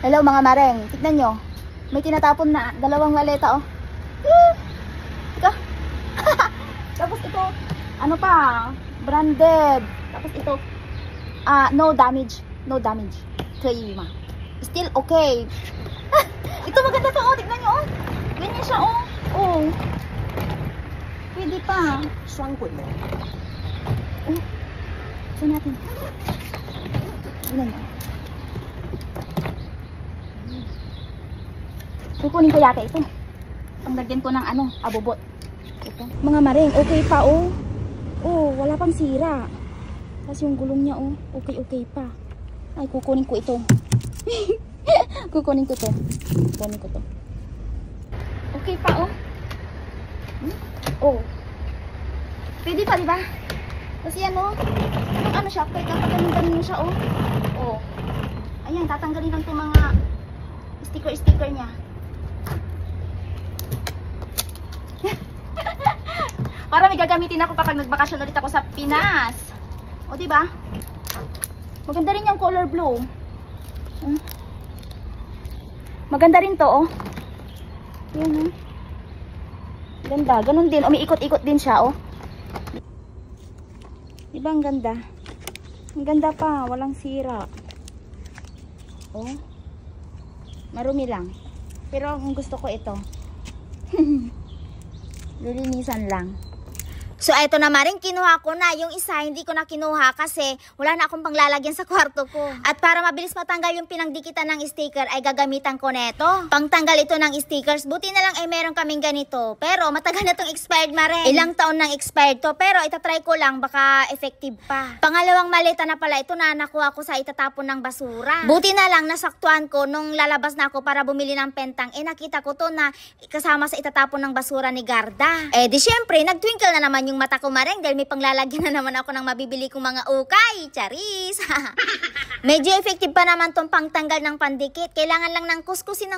Hello mga mareng, tignan nyo. May tinatapon na dalawang maleta, oh. Ika. Tapos ito, ano pa, branded. Tapos ito, no damage. No damage. Klima. Still okay. Ito maganda to, oh. Tignan nyo, oh. Ganyan siya, oh. Oh. Pwede pa. 双轨的。 Oh. So natin. Tignan nyo. Kukunin ko yata ito. Ang lagyan ko ng ano, abobot. Ito. Mga maring, okay pa, oh. Oh, wala pang sira. Tapos yung gulong niya, oh, okay pa. Ay, kukunin ko ito. Kukunin ko to. Kukunin ko to. Okay pa, oh. Oh. Pwede pa, diba? Tapos yan, oh. Ano siya? Pwede tatanggalin mo siya, oh. Oh. Ayan, tatanggalin lang itong mga sticker niya. Para may gagamitin ako kapag nagbakasyon ulit ako sa Pinas. O, diba? Maganda rin yung color blue. Maganda rin to, oh. Yan, oh. Ganda. Ganun din. Umiikot-ikot din siya, oh. Diba ang ganda? Ang ganda pa. Walang sira. Oh. Marumi lang. Pero ang gusto ko ito. Lilinisan lang. So, ito na maring kinuha ko na. Yung isa, hindi ko na kinuha kasi wala na akong panglalagyan sa kwarto ko. At para mabilis matanggal yung pinangdikitan ng sticker, ay gagamitan ko neto. Pangtanggal ito ng stickers. Buti na lang ay meron kaming ganito. Pero matagal na tong expired maring. Ilang taon nang expired to. Pero itatry ko lang, baka effective pa. Pangalawang maleta na pala ito na nakuha ko sa itatapon ng basura. Buti na lang nasaktuan ko nung lalabas na ako para bumili ng pentang. Nakita ko to na kasama sa itatapon ng basura ni Garda. Di syempre, nagtwinkle na naman yung mata ko maring dahil may panglalagyan na naman ako ng mabibili kong mga ukay. Charis! Medyo effective pa naman tong pangtanggal ng pandikit. Kailangan lang ng kuskusin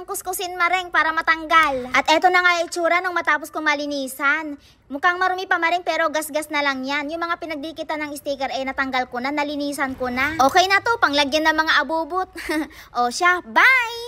maring para matanggal. At eto na nga yung itsura nung matapos kong malinisan. Mukhang marumi pa maring pero gas-gas na lang yan. Yung mga pinagdikitan ng sticker natanggal ko na, nalinisan ko na. Okay na to, panglagyan ng mga abubot. O siya, bye!